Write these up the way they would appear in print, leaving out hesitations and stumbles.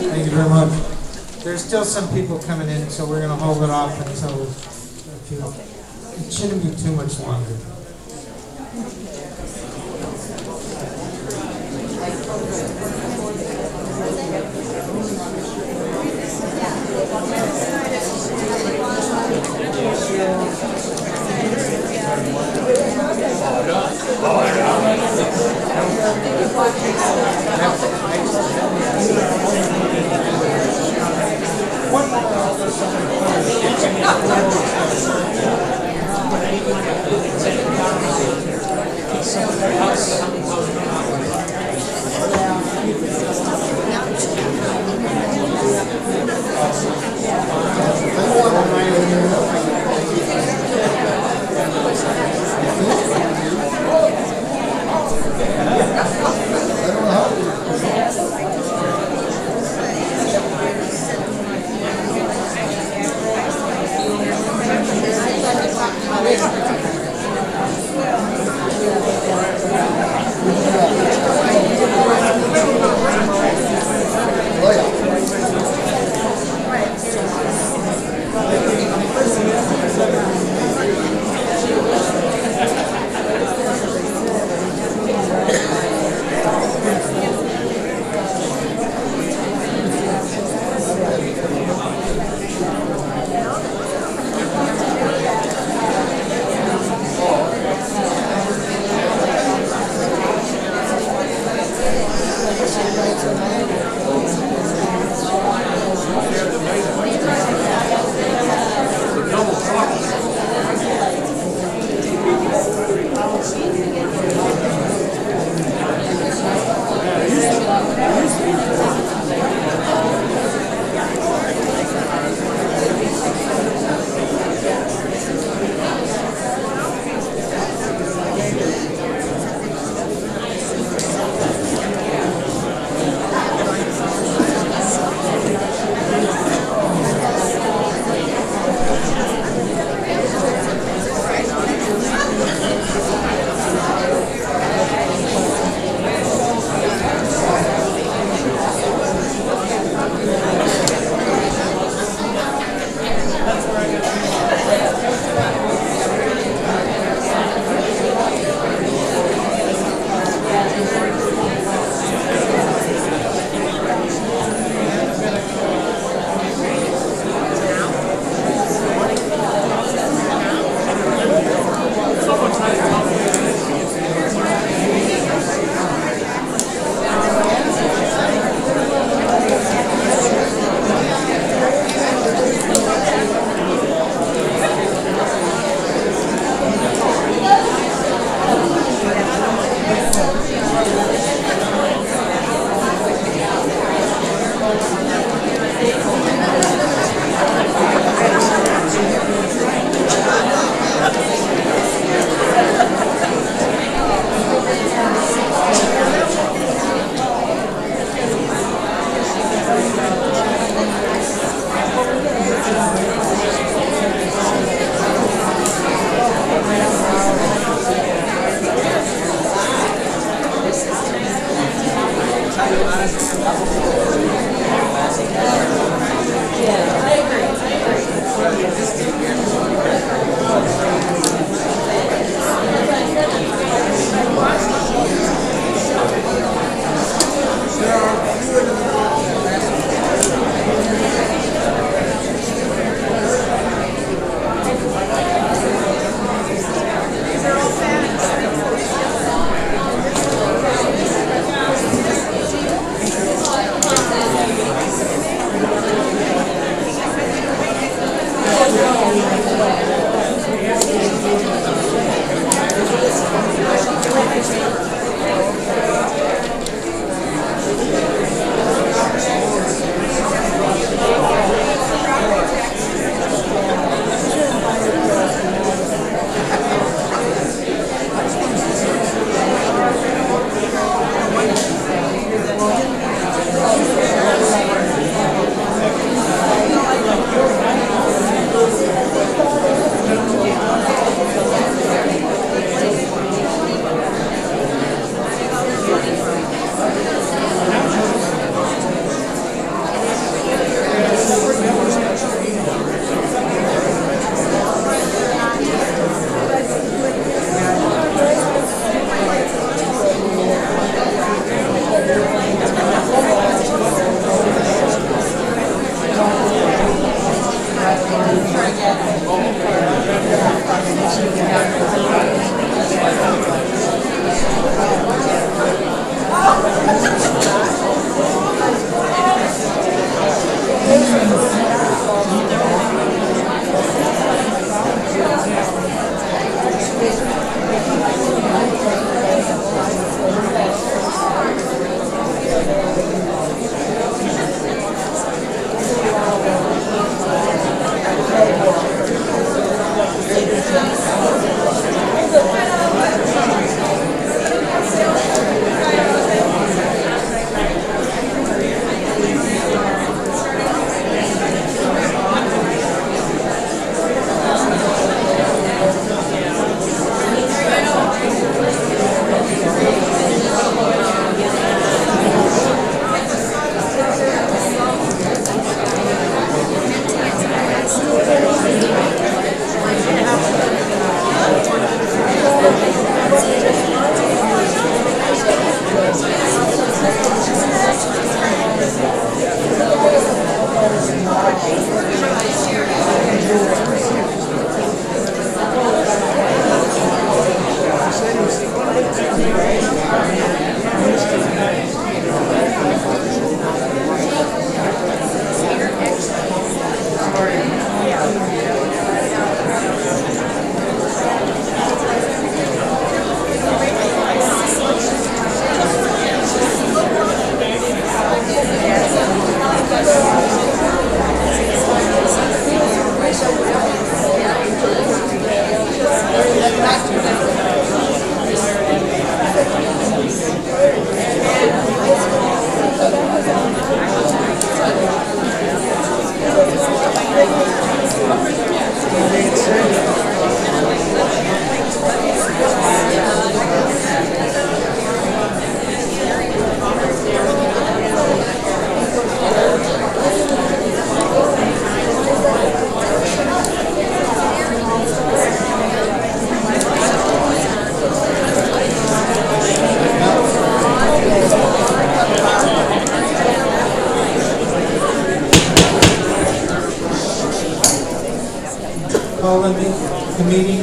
Thank you very much. There's still some people coming in, so we're going to hold it off until it shouldn't be too much longer.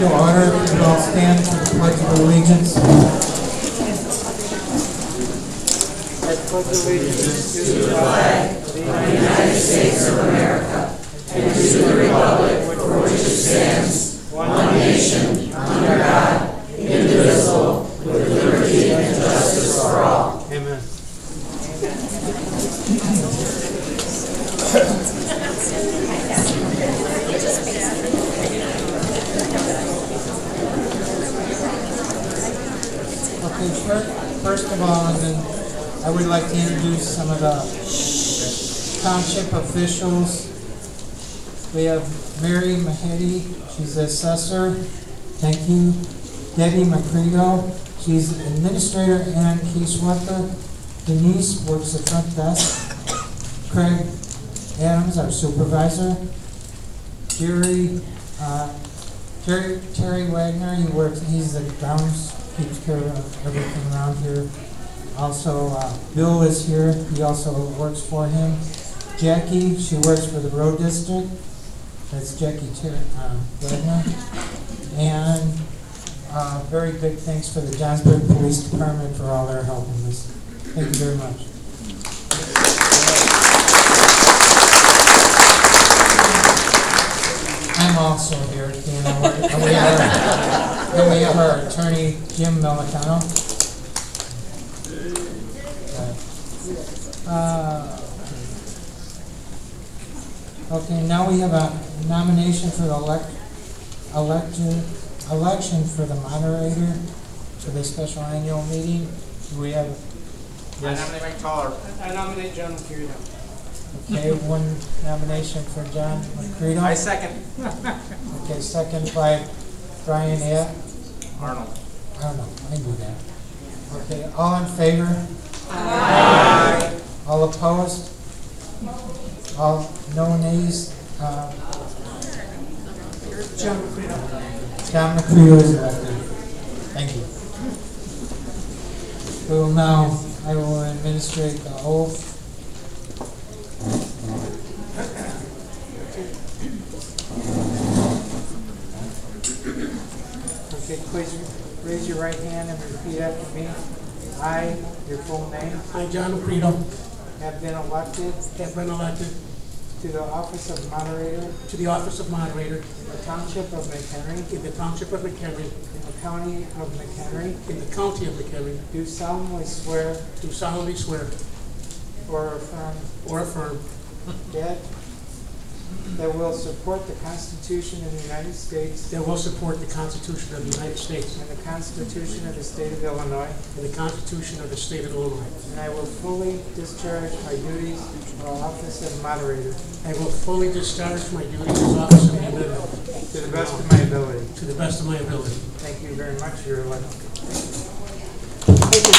to order. We all stand for the Pledge of Allegiance. I pledge allegiance to the flag of the United States of America and to the republic for which it stands, one nation, under God, indivisible, with liberty and justice for all. Amen. Okay, first of all, I would like to introduce some of the township officials. We have Mary Mchenry, she's the assessor. Thank you. Debbie McCredo, she's administrator and caseworker. Denise works the front desk. Craig Adams, our supervisor. Terry Wagner, he's the grounds, keeps care of everything around here. Also, Bill is here, he also works for him. Jackie, she works for the road district. That's Jackie Wagner. And very big thanks for the Johnsburg Police Department for all their help in this. Thank you very much. I'm also here, and we have our attorney, Jim Militano. Okay, now we have a nomination for the election for the moderator for the special annual meeting. We have. Yes. I nominate Mike Toller. I nominate John McCredo. Okay, one nomination for John McCredo. I second. Okay, second by Brian Arnold. I do that. Okay, all in favor? Aye. All opposed? All no nays? John McCredo. John McCredo is elected. Thank you. I will administrate the oath. Okay, please raise your right hand and repeat after me. I, your full name, I, John McCredo, have been elected to the office of moderator in the township of Mchenry, the township of McHenry, in the county of Mchenry, in the county of McHenry, do solemnly swear or affirm that will support the Constitution of the United States that will support the Constitution of the United States and the Constitution of the State of Illinois, and the Constitution of the State of Illinois. and I will fully discharge my duties of office of moderator I will fully discharge my duties as officer of moderator to the best of my ability. to the best of my ability. Thank you very much. You're elected. Thank you.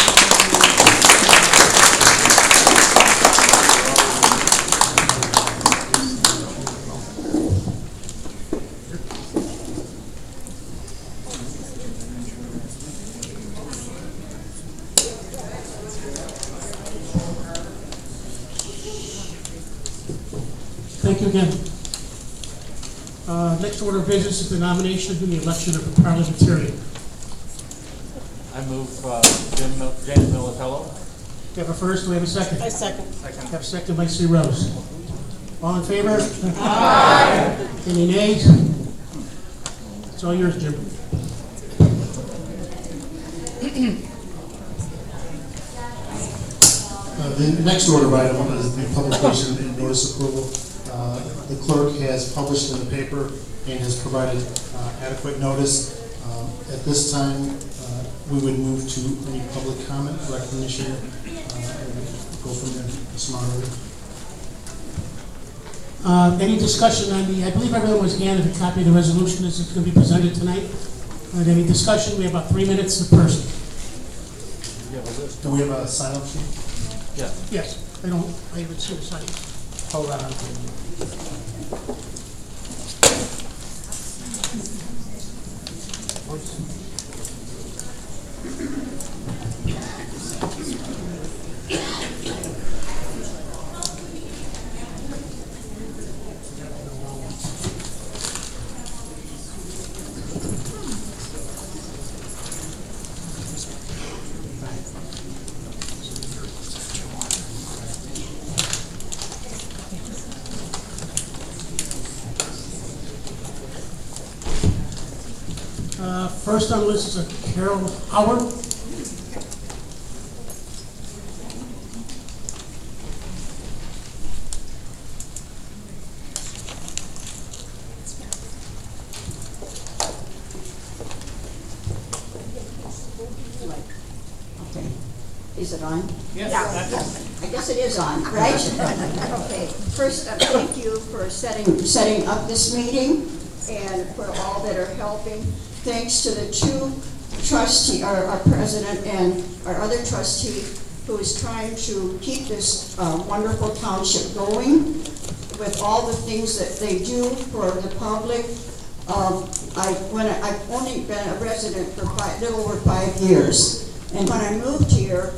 Thank you again. Next order of business is the nomination and the election of a parliamentarian. I move James Militello. We have a first, do we have a second? I second. We have a second by C. Rose. All in favor? Aye. Any nays? It's all yours, Jim. The next order of item is the publication and notice approval. The clerk has published in the paper and has provided adequate notice. At this time, we would move to any public comment, recognition, and go from there. Mr. Moderator. Any discussion on I believe everyone was handed a copy of the resolution as it's going to be presented tonight. Any discussion? We have about 3 minutes per person. Do we have a sign-up sheet? Yeah. Yes, I haven't seen the sign. Hold on. First on the list is Carol Howard. Okay. Is it on? Yes. I guess it is on, right? Okay. First, thank you for setting up this meeting and for all that are helping. Thanks to the two trustee, our president and our other trustee, who is trying to keep this wonderful township going with all the things that they do for the public. I've only been a resident for a little over 5 years. And when I moved here,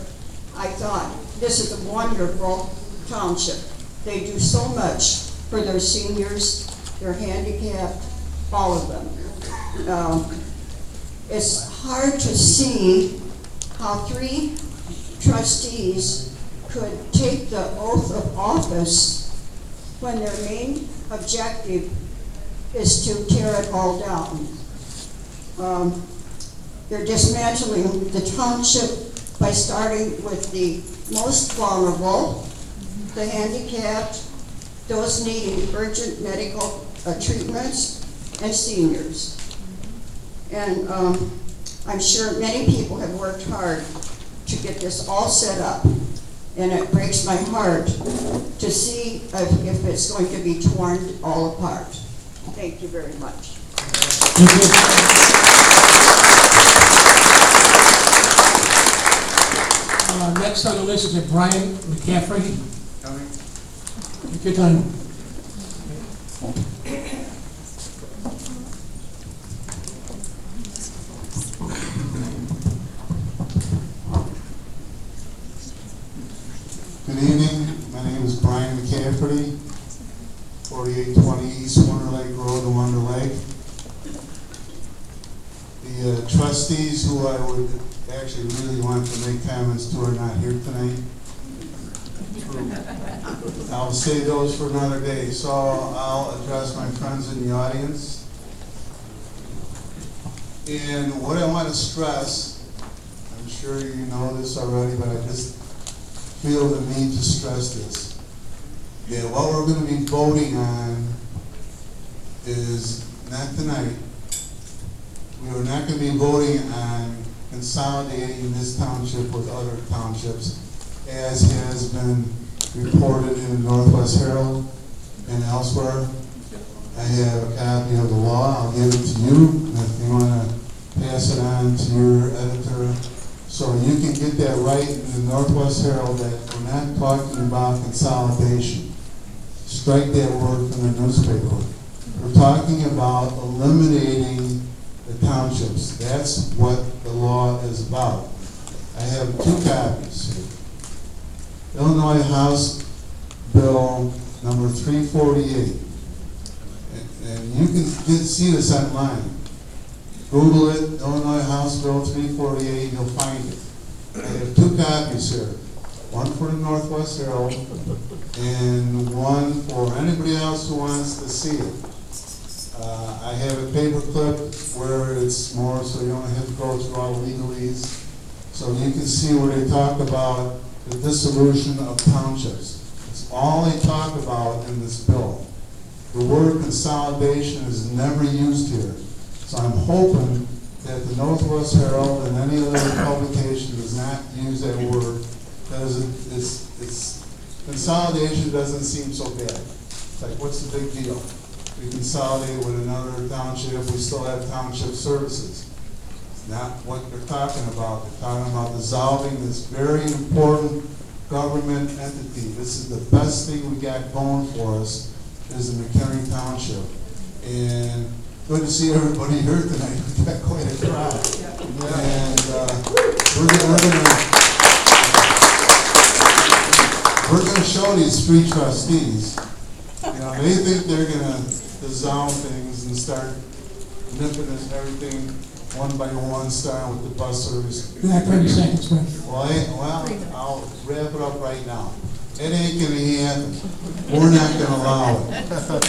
I thought, this is a wonderful township. They do so much for their seniors, their handicapped, all of them. It's hard to see how 3 trustees could take the oath of office when their main objective is to tear it all down. They're dismantling the township by starting with the most vulnerable, the handicapped, those needing urgent medical treatments, and seniors. And I'm sure many people have worked hard to get this all set up, and it breaks my heart to see if it's going to be torn all apart. Thank you very much. Thank you. Next on the list is Brian McCaffrey. Take your time. Good evening. My name is Brian McCaffrey, 4820 East Wonder Lake Road in Wonder Lake. The trustees who I would actually really want to make comments to are not here tonight. I'll save those for another day, so I'll address my friends in the audience. And what I want to stress, I'm sure you know this already, but I just feel the need to stress this. That what we're going to be voting on is not tonight. We are not going to be voting on consolidating this township with other townships, as has been reported in the Northwest Herald and elsewhere. I have a copy of the law. I'll give it to you, and if you want to pass it on to your editor, so you can get that right in the Northwest Herald that we're not talking about consolidation. Strike that word from the newspaper. We're talking about eliminating the townships. That's what the law is about. I have 2 copies here. Illinois House Bill number 348. And you can see this online. Google it, Illinois House Bill 348, you'll find it. I have 2 copies here. One for the Northwest Herald and one for anybody else who wants to see it. I have a paper clip where it's more so you don't have to go through all the legalese. So you can see where they talk about the dissolution of townships. It's all they talk about in this bill. The word consolidation is never used here. So I'm hoping that the Northwest Herald and any other publication does not use that word, because it's consolidation doesn't seem so bad. It's like, what's the big deal? We consolidate with another township, we still have township services. It's not what they're talking about. They're talking about dissolving this very important government entity. This is the best thing we got going for us, is the Mchenry Township. And good to see everybody here tonight. We got quite a crowd. And we're going to show these 3 trustees. You know, they think they're going to dissolve things and start nipping everything one by one, starting with the bus service. You have 30 seconds, man. Well, I'll wrap it up right now. It ain't going to happen. We're not going to allow it. That's all.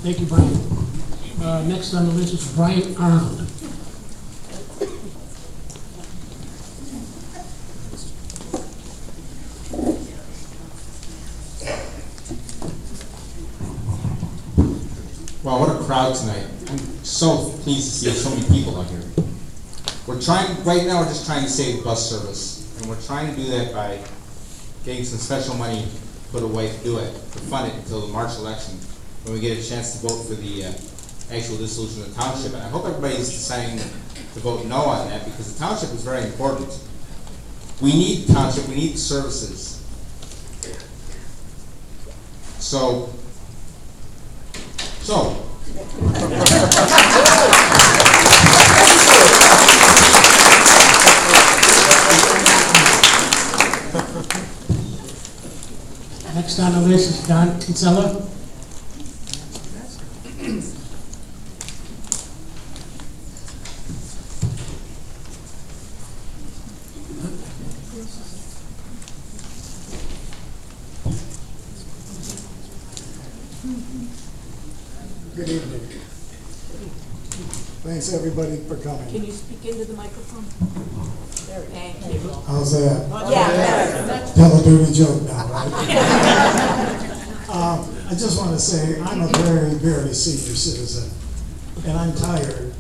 Thank you, Brian. Next on the list is Brian Arnold. Wow, what a crowd tonight. I'm so pleased to see so many people out here. Right now we're just trying to save bus service. And we're trying to do that by getting some special money put away to do it, to fund it until the March election, when we get a chance to vote for the actual dissolution of the township. And I hope everybody's deciding to vote no on that, because the township is very important. We need the township, we need the services. So, Next on the list is Don Kinsella. Good evening. Thanks everybody for coming. Can you speak into the microphone? There, thank you. How's that? Yeah, Tell a dirty joke now, right? I just want to say I'm a very, very senior citizen, and I'm tired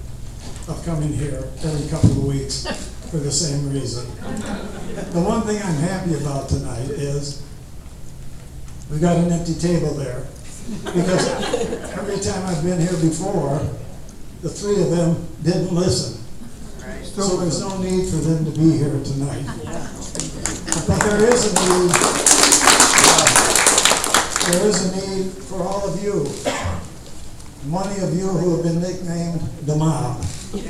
of coming here every couple of weeks for the same reason. The one thing I'm happy about tonight is we've got an empty table there, because every time I've been here before, the three of them didn't listen. So there's no need for them to be here tonight. But there is a need for all of you, many of you who have been nicknamed the mob. But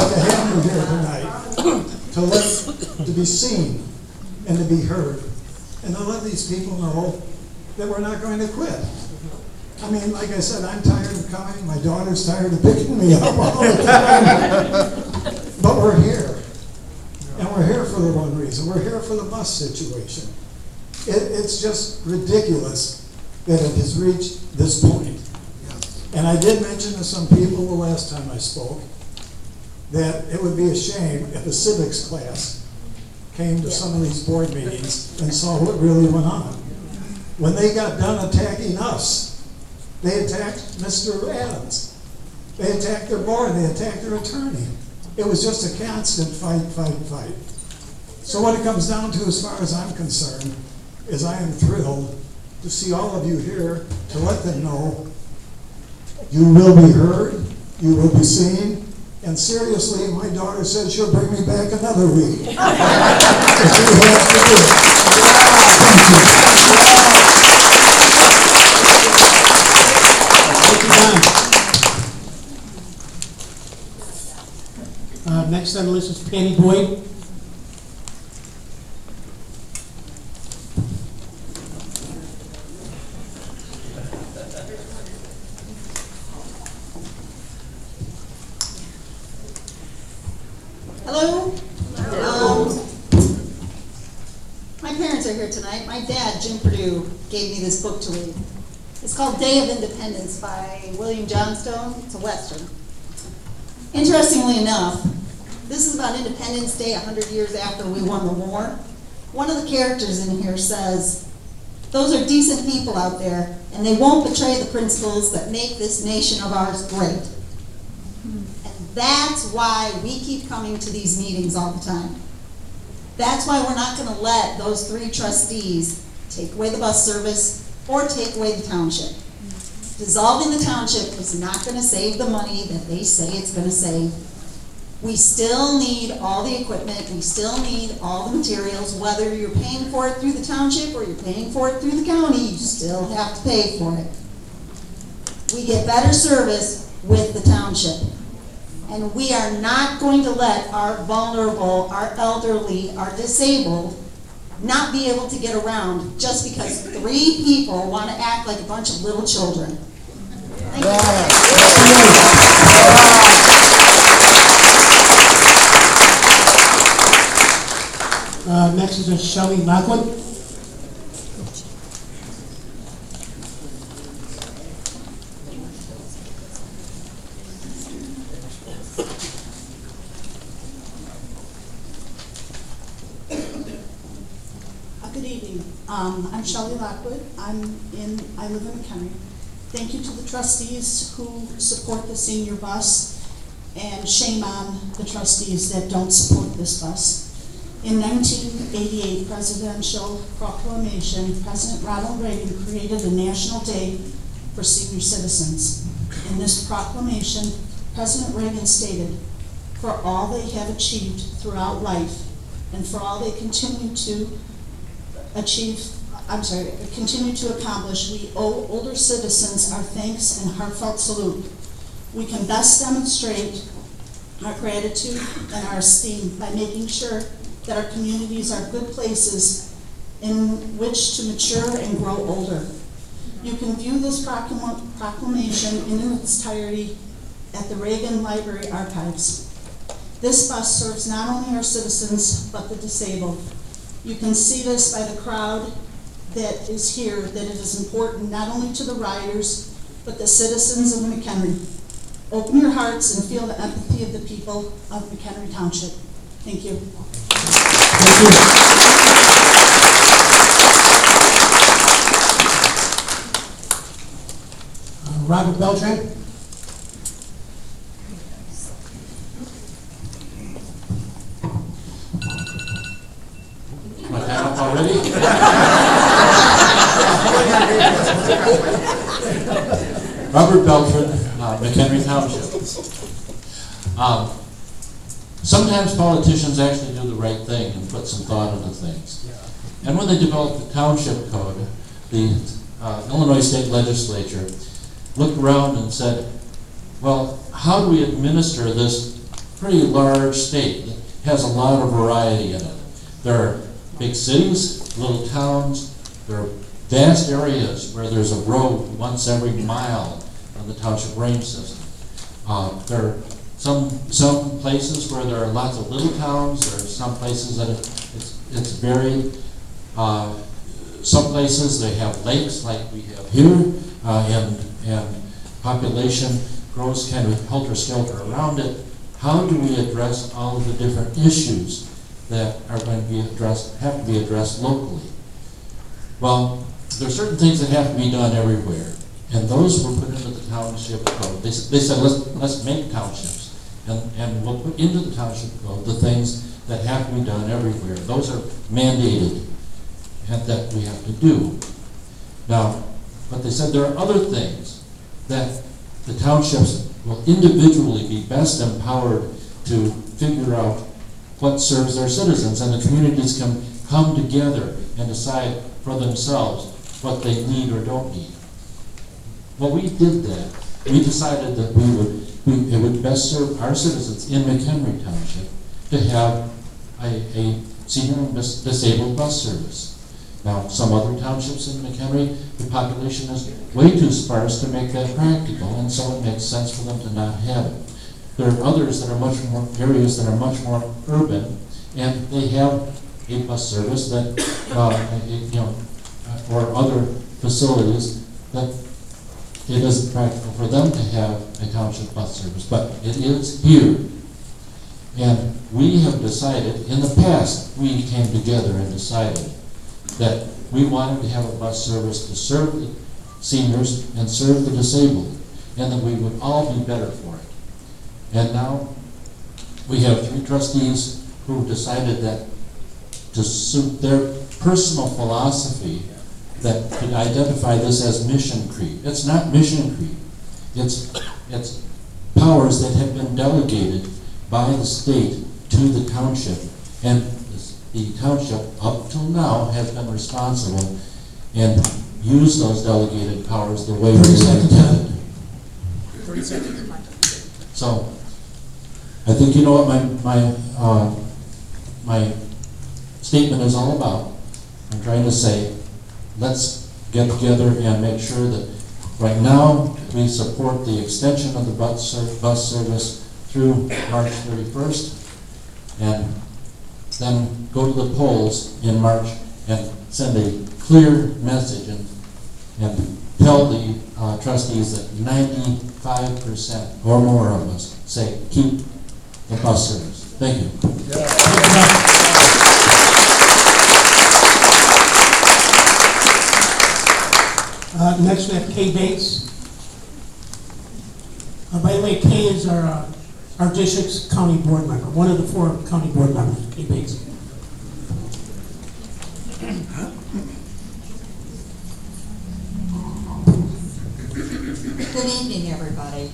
to have you here tonight, to be seen and to be heard, and to let these people know that we're not going to quit. I mean, like I said, I'm tired of coming. My daughter's tired of picking me up all the time. But we're here. And we're here for the one reason. We're here for the bus situation. It's just ridiculous that it has reached this point. And I did mention to some people the last time I spoke that it would be a shame if a civics class came to some of these board meetings and saw what really went on. When they got done attacking us, they attacked Mr. Adams. They attacked their board, they attacked their attorney. It was just a constant fight. So what it comes down to, as far as I'm concerned, is I am thrilled to see all of you here, to let them know you will be heard, you will be seen, and seriously, my daughter said she'll bring me back another week. If she has to do it. Next on the list is Penny Boyd. Hello? My parents are here tonight. My dad, Jim Perdue, gave me this book to read. It's called Day of Independence by William Johnstone. It's a Western. Interestingly enough, this is about Independence Day 100 years after we won the war. One of the characters in here says, those are decent people out there, and they won't betray the principles that make this nation of ours great. And that's why we keep coming to these meetings all the time. That's why we're not going to let those three trustees take away the bus service or take away the township. Dissolving the township is not going to save the money that they say it's going to save. We still need all the equipment, we still need all the materials, whether you're paying for it through the township or you're paying for it through the county, you still have to pay for it. We get better service with the township. And we are not going to let our vulnerable, our elderly, our disabled not be able to get around just because three people want to act like a bunch of little children. Thank Next is Shelley Lockwood. meeting. I'm Shelley Lockwood. I live in Mchenry. Thank you to the trustees who support the senior bus, and shame on the trustees that don't support this bus. In 1988 presidential proclamation, President Ronald Reagan created a National Day for Senior Citizens. In this proclamation, President Reagan stated, "For all they have achieved throughout life, and for all they continue to accomplish, we owe older citizens our thanks and heartfelt salute. We can best demonstrate our gratitude and our esteem by making sure that our communities are good places in which to mature and grow older." You can view this proclamation in its entirety at the Reagan Library Archives. This bus serves not only our citizens, but the disabled. You can see this by the crowd that is here, that it is important not only to the riders, but the citizens of Mchenry. Open your hearts and feel the empathy of the people of Mchenry Township. Thank you. Thank you. Robert Beltran? My hand up already? Robert Beltran, Mchenry Township. Sometimes politicians actually do the right thing and put some thought into things. And when they developed the township code, the Illinois State Legislature looked around and said, well, how do we administer this pretty large state that has a lot of variety in it? There are big cities, little towns, there are vast areas where there's a road once every mile on the township range system. There are some places where there are lots of little towns. There are some places that it's varied. Some places they have lakes like we have here, and population grows kind of helter-skelter around it. How do we address all of the different issues that are going to be addressed, have to be addressed locally? Well, there are certain things that have to be done everywhere, and those were put into the township code. They said let's make townships, and we'll put into the township code the things that have to be done everywhere. Those are mandated and that we have to do. Now, but they said there are other things that the townships will individually be best empowered to figure out what serves their citizens, and the communities can come together and decide for themselves what they need or don't need. Well, we did that. We decided that it would best serve our citizens in Mchenry Township to have a senior and disabled bus service. Now, some other townships in Mchenry, the population is way too sparse to make that practical, and so it makes sense for them to not have it. There are others that are much more, areas that are much more urban, and they have a bus service that, or other facilities that it isn't practical for them to have a township bus service, but it is here. And we have decided, in the past, we came together and decided that we wanted to have a bus service to serve the seniors and serve the disabled, and that we would all be better for it. And now we have 3 trustees who decided that to suit their personal philosophy that could identify this as mission creep. It's not mission creep. It's powers that have been delegated by the state to the township, and the township up till now has been responsible and used those delegated powers the way we intended. 30 seconds. So I think you know what my statement is all about. I'm trying to say, let's get together and make sure that right now we support the extension of the bus service through March 31st, and then go to the polls in March and send a clear message and tell the trustees that 95% or more of us say keep the bus service. Thank you. Next we have Kay Bates. By the way, Kay is our district's county board member, one of the 4 county board members, Kay Bates. Good evening, everybody.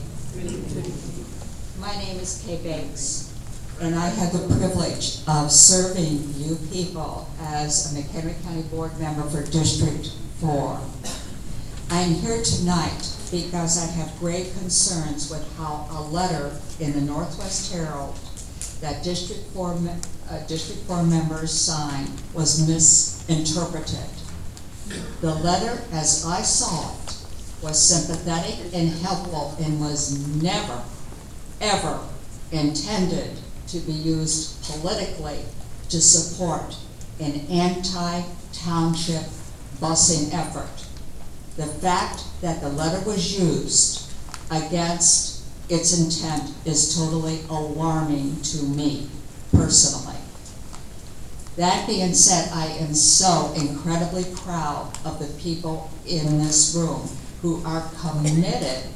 My name is Kay Banks, and I had the privilege of serving you people as a McHenry County Board member for District 4. I am here tonight because I have grave concerns with how a letter in the Northwest Herald that District 4 members signed was misinterpreted. The letter, as I saw it, was sympathetic and helpful and was never, ever intended to be used politically to support an anti-township busing effort. The fact that the letter was used against its intent is totally alarming to me personally. That being said, I am so incredibly proud of the people in this room who are committed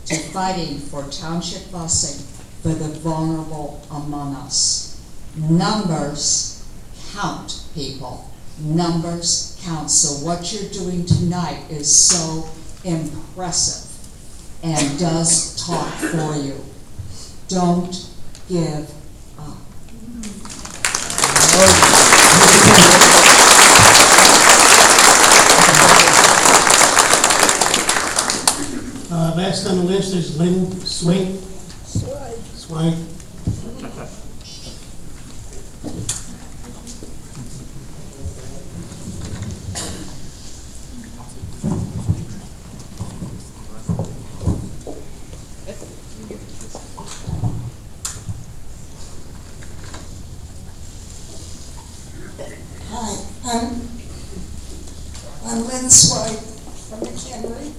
to fighting for township busing for the vulnerable among us. Numbers count, people. Numbers count. So what you're doing tonight is so impressive and does talk for you. Don't give up. Last on the list is Lynn Swing. Swag. Hi, I'm Lynn Swite from Mchenry,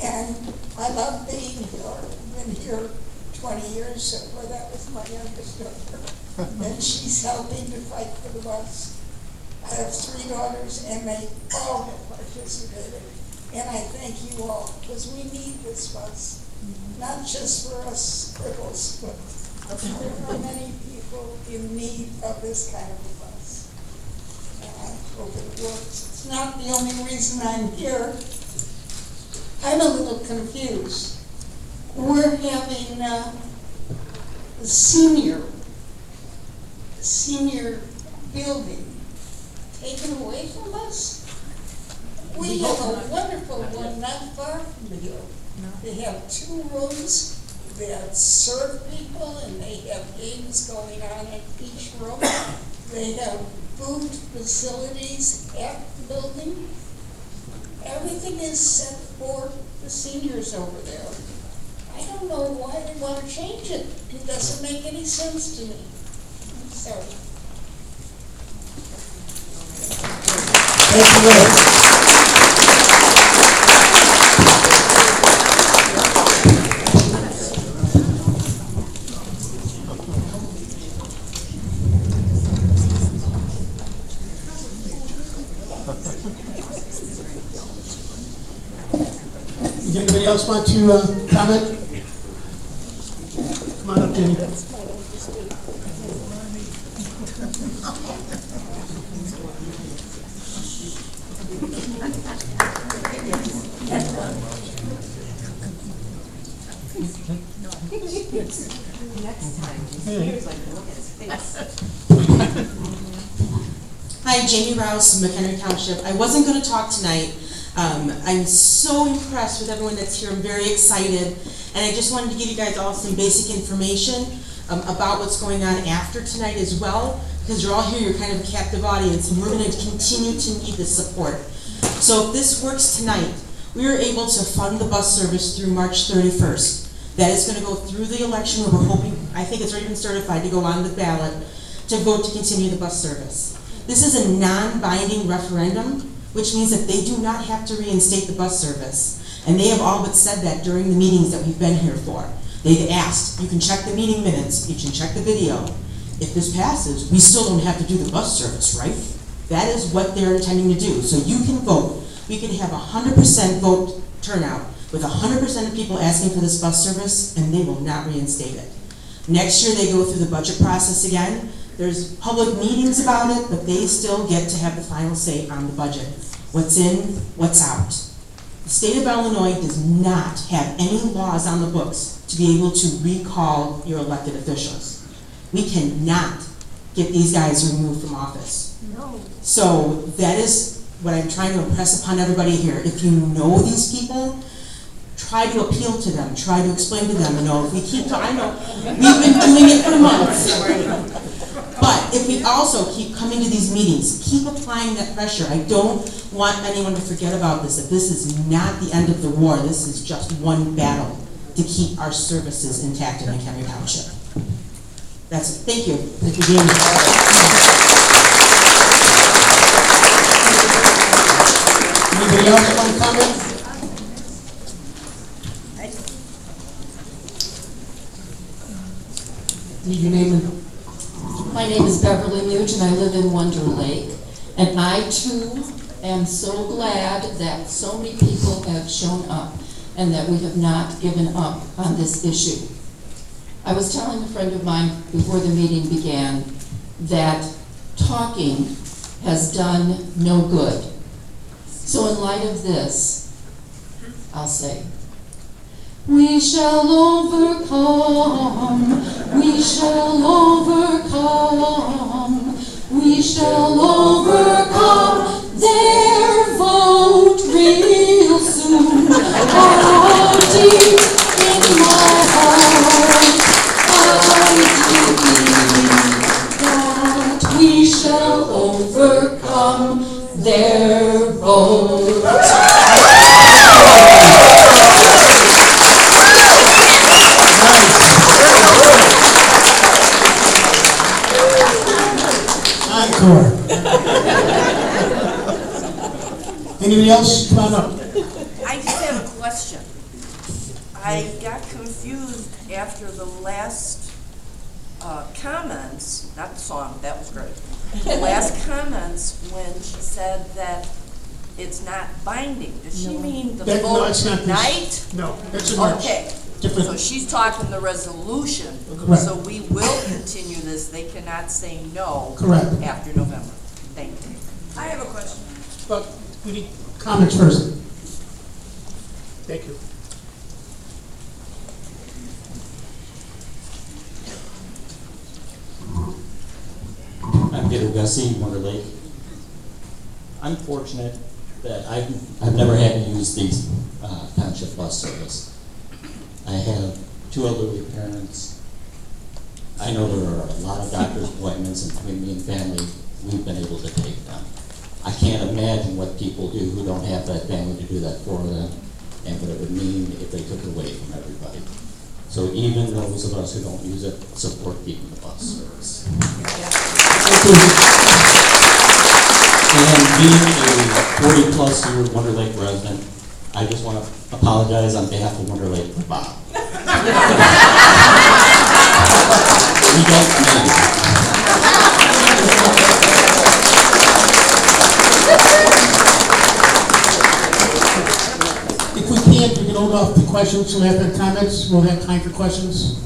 and I love being here. I've been here 20 years, so well, that was my youngest daughter, and she's helping to fight for the bus. I have 3 daughters, and they all have participated, and I thank you all, because we need this bus, not just for us cripples, but there are many people in need of this kind of a bus. And I hope it works. It's not the only reason I'm here. I'm a little confused. We're having a senior building taken away from us. We have a wonderful one not far from here. They have 2 rooms that serve people, and they have games going on in each room. They have food facilities at the building. Everything is set for the seniors over there. I don't know why they want to change it. It doesn't make any sense to me. I'm sorry. Thank you, Lynn. Does anybody else want to comment? Come on up, Jenny. Next time, here's like, look at his face. Hi, Jamie Rouse from Mchenry Township. I wasn't going to talk tonight. I'm so impressed with everyone that's here. I'm very excited. And I just wanted to give you guys all some basic information about what's going on after tonight as well, because you're all here, you're kind of a captive audience, and we're going to continue to need the support. So if this works tonight, we are able to fund the bus service through March 31st. That is going to go through the election where we're hoping, I think it's already been certified, to go on the ballot to vote to continue the bus service. This is a non-binding referendum, which means that they do not have to reinstate the bus service. And they have all but said that during the meetings that we've been here for. They've asked, you can check the meeting minutes, you can check the video. If this passes, we still don't have to do the bus service, right? That is what they're intending to do. So you can vote we could have 100% vote turnout with 100% of people asking for this bus service, and they will not reinstate it. Next year, they go through the budget process again. There's public meetings about it, but they still get to have the final say on the budget. What's in, what's out. The state of Illinois does not have any laws on the books to be able to recall your elected officials. We cannot get these guys removed from office. No. So that is what I'm trying to impress upon everybody here. If you know these people, try to appeal to them, try to explain to them, if we keep, I know, we've been doing it for months. But if we also keep coming to these meetings, keep applying that pressure. I don't want anyone to forget about this, that this is not the end of the war. This is just one battle to keep our services intact in Mchenry Township. That's it. Thank you. Thank you, Jamie. Anybody else want to comment? Need your name and... My name is Beverly Muge and I live in Wonder Lake. And I too am so glad that so many people have shown up and that we have not given up on this issue. I was telling a friend of mine before the meeting began that talking has done no good. So in light of this, I'll say, we shall overcome, we shall overcome, we shall overcome their vote real soon. Oh, deep in my heart, I believe that we shall overcome their vote. Anybody else? Come on up. I just have a question. I got confused after the last comments, not the song, that was great. The last comments when she said that it's not binding. Does she mean the vote tonight? No, that's a March. Okay. Different. So she's talking the resolution. Correct. So we will continue this. They cannot say no. Correct. After November. Thank you. I have a question. But we need comments first. Thank you. I'm Peter Gussie, Wonder Lake. I'm fortunate that I've never had to use the township bus service. I have 2 elderly parents. I know there are a lot of doctor's appointments, and between me and family, we've been able to take them. I can't imagine what people do who don't have that family to do that for them, and what it would mean if they took it away from everybody. So even those of us who don't use it, support keeping the bus service. And being a 40-plus year Wonder Lake resident, I just want to apologize on behalf of Wonder Lake for Bob. We don't need it. If we can't, we can hold off the questions till after the comments. We'll have time for questions.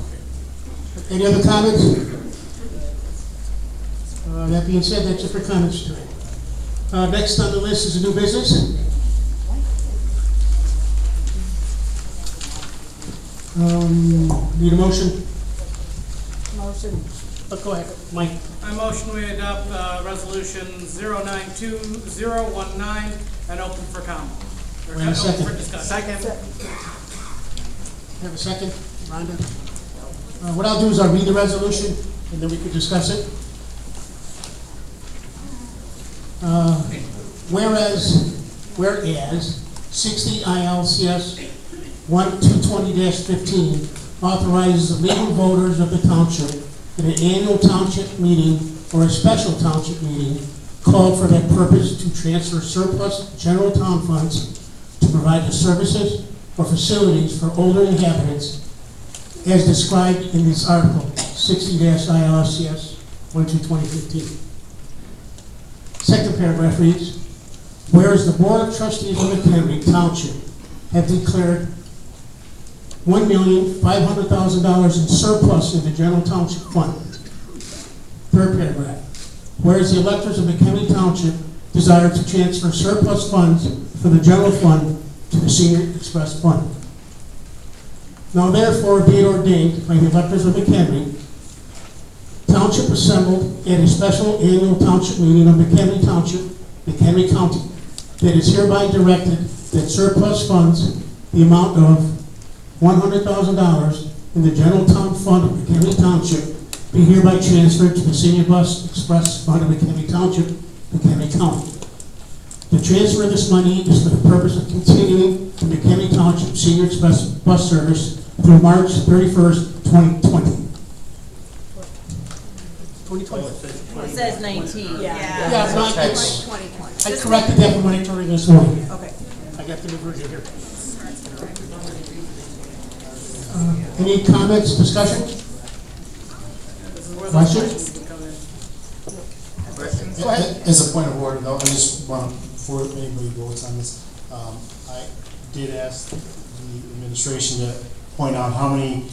Any other comments? That being said, that's it for comments tonight. Next on the list is a new business. Need a motion? Motion. Go ahead, Mike. I motion we adopt resolution 092019 and open for comment. Wait a second. For discussion. Second. Have a second, Rhonda? What I'll do is I'll read the resolution and then we can discuss it. Whereas 60 ILCS 1220-15 authorizes the legal voters of the township at an annual township meeting or a special township meeting called for that purpose to transfer surplus general town funds to provide the services or facilities for older inhabitants as described in this article, 60-ILCS 1220-15. Second paragraph reads, Whereas the Board of Trustees of Mchenry Township have declared $1,500,000 in surplus in the general township fund. Third paragraph. Whereas the electors of McHenry Township desire to transfer surplus funds from the general fund to the Senior Express Fund. Now therefore be it ordained by the electors of McHenry, Township assembled at a special annual township meeting of McHenry Township, McHenry County, that is hereby directed that surplus funds, the amount of $100,000 in the general town fund of McHenry Township, be hereby transferred to the Senior Bus Express Fund of McHenry Township, McHenry County. The transfer of this money is for the purpose of continuing the McHenry Township Senior Express bus service through March 31st, 2020. 2020. It says 19. Yeah, but it's, 2020. I corrected that from when I turned it this morning. Okay. I got the new version here. Any comments, discussion? Questions? Go ahead. As a point of order, though, I just want, before anybody votes on this, I did ask the administration to point out how many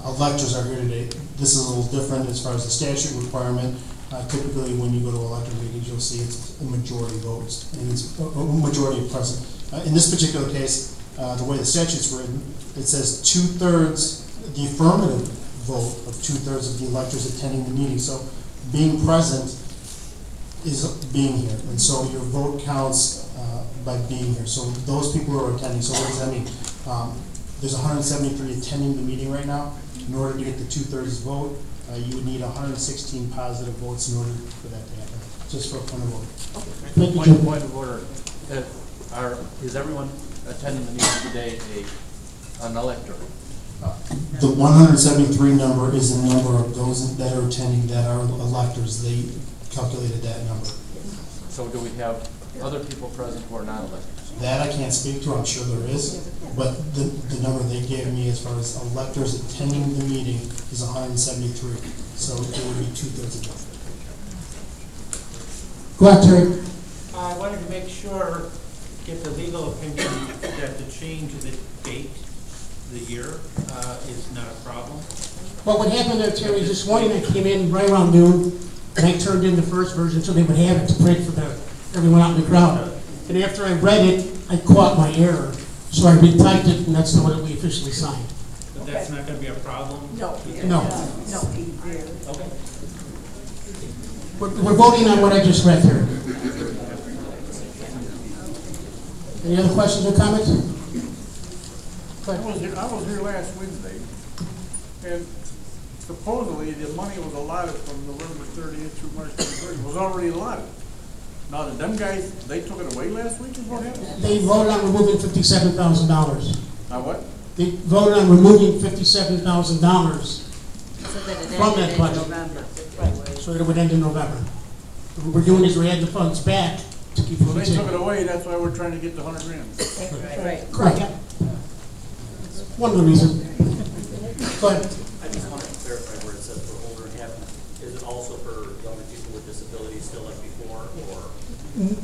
electors are here today. This is a little different as far as the statute requirement. Typically, when you go to elected meetings, you'll see it's a majority votes, and it's a majority present. In this particular case, the way the statute's written, it says 2/3, the affirmative vote of 2/3 of the electors attending the meeting. So being present is being here, and so your vote counts by being here. So those people who are attending, so what does that mean? There's 173 attending the meeting right now. In order to get the 2/3 vote, you would need 116 positive votes in order for that to happen, just for a point of order. Point of order. Is everyone attending the meeting today an elector? The 173 number is the number of those that are attending that are electors. They calculated that number. So do we have other people present who are not electors? That I can't speak to, I'm sure there is, but the number they gave me as far as electors attending the meeting is 173, so it would be 2/3 of them. Go ahead, Terry. I wanted to make sure, get the legal opinion that the change of the date, the year, is not a problem. Well, what happened there, Terry, is this morning I came in right around noon, and I turned in the first version so they would have it to print for everyone out in the crowd. And after I read it, I caught my error, so I retyped it, and that's the one that we officially signed. But that's not gonna be a problem? No. No. Okay. We're voting on what I just read here. Any other questions or comments? I was here last Wednesday, and supposedly the money was allotted from November 30th through March 31st, was already allotted. Now, did them guys, they took it away last week, is what happened? They voted on removing $57,000. Now what? They voted on removing $57,000 from that budget. So that it would end in November. What we're doing is we're adding the funds back to keep Well, moving. they took it away, that's why we're trying to get the 100 grand. Right. Correct. One of the reasons. Go ahead. I just want to clarify where it says for older inhabitants. Is it also for younger people with disabilities still like before, or?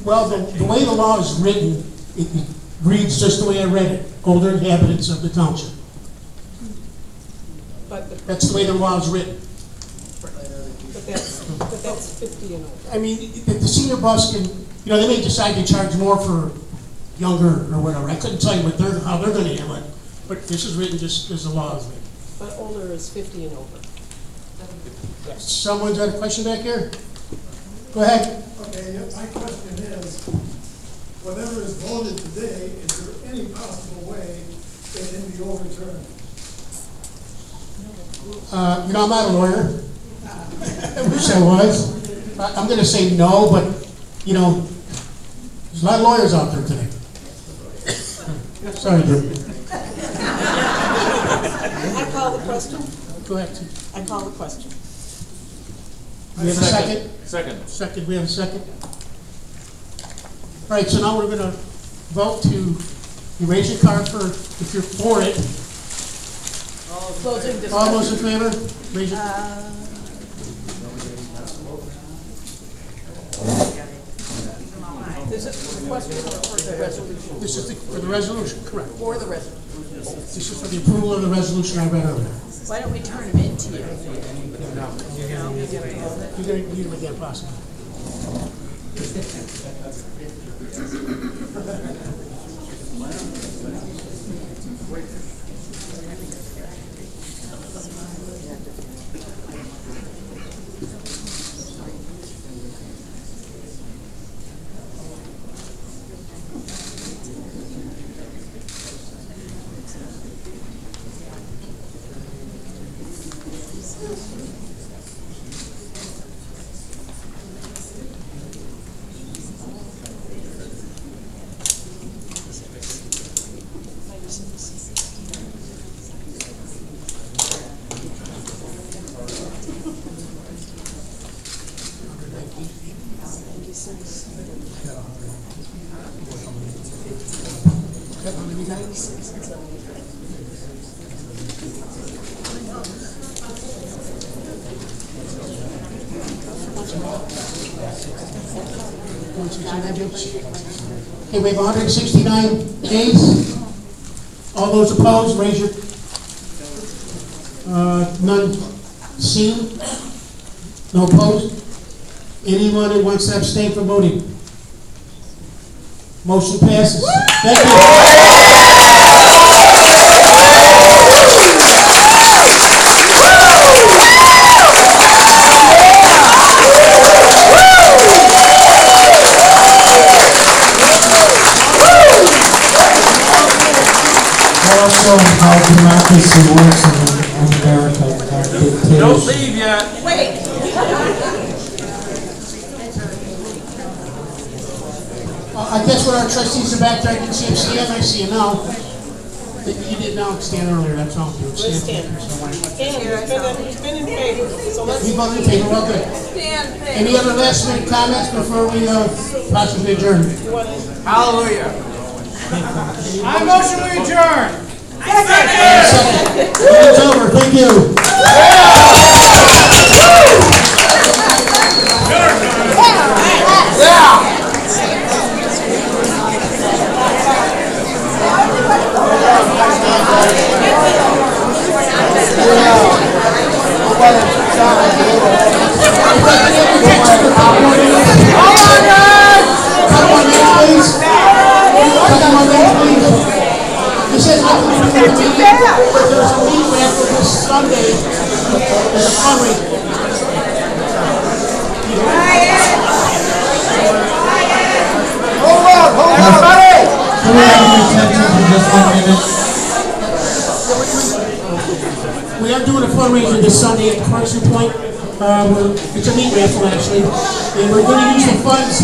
Well, the way the law is written, it reads just the way I read it, older inhabitants of the township. That's the way the law is written. But that's 50 and over. I mean, the senior bus can, they may decide to charge more for younger or whatever. I couldn't tell you how they're going to handle it, but this is written just as the law is written. But older is 50 and over. Someone's got a question back here? Go ahead. Okay, my question is, whatever is voted today, is there any possible way it can be overturned? I'm not a lawyer. I wish I was. I'm going to say no, but, there's a lot of lawyers out there today. Sorry, Drew. I call the question. Go ahead. I call the question. We have a second? Second. We have a second? All right, so now we're going to vote to, you raise your card if you're for it. Closing discussion. All those in favor? Raise your. This is for the question or for the resolution? This is for the resolution, correct. For the resolution. This is for the approval of the resolution I read earlier. Why don't we turn them into you? You're gonna need them again, possibly. Okay, we have 169 ayes. All those opposed, raise your, none seen, no opposed. Anyone who wants to abstain from voting? Motion passes. Thank you. Also, how democracy works in America. Don't leave yet. Wait. I guess when our trustees are back there, I can see him stand. I see you now. You did not stand earlier, that's all. Let's stand. He's been in favor, so let's. You voted in favor, well, good. Stand. Any other last minute comments before we possibly adjourn? Hallelujah. I motion we adjourn. Meeting's over, thank you. This is not going to be a meeting. There's a meeting after this Sunday. There's a fundraiser. Hold on, buddy. Can we have your attention for just 1 minute? We are doing a fundraiser this Sunday at Carson Point. It's a meat raffle actually, and we're going to use the funds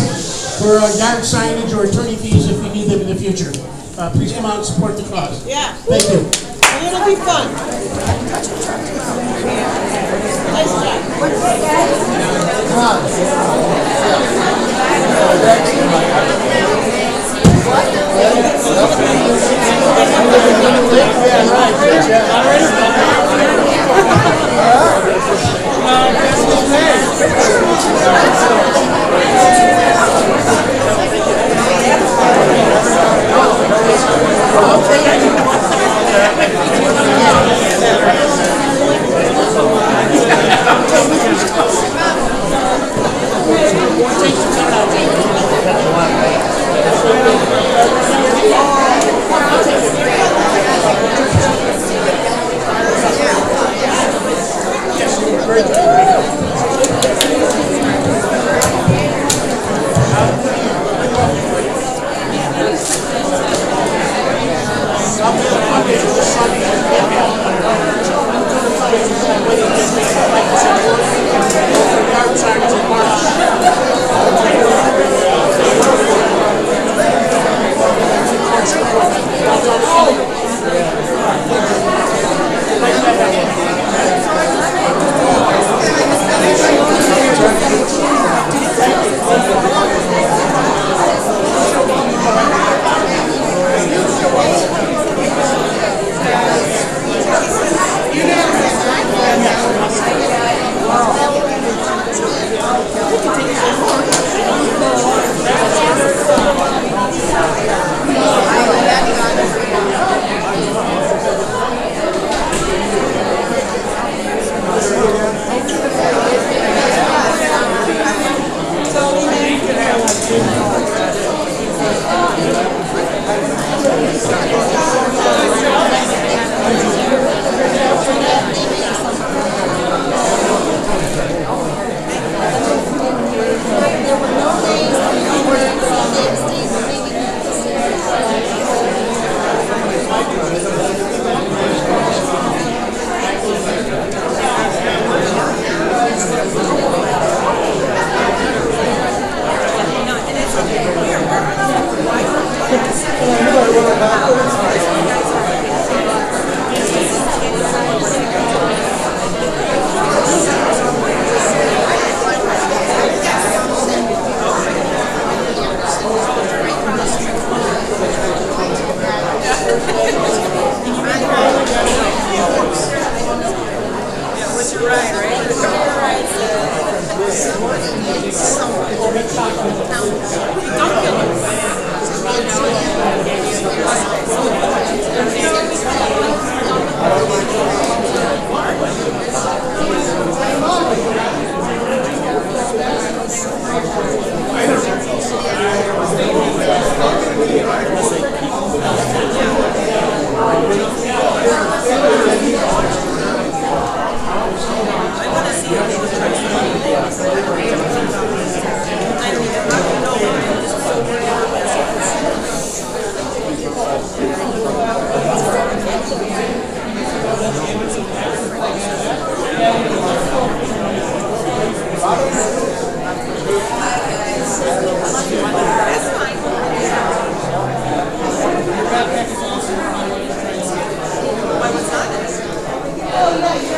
for yard signage or attorney fees if we need them in the future. Please come out and support the cause. Yeah. Thank you. And it'll be fun. Nice Take your time out. Oh, yeah,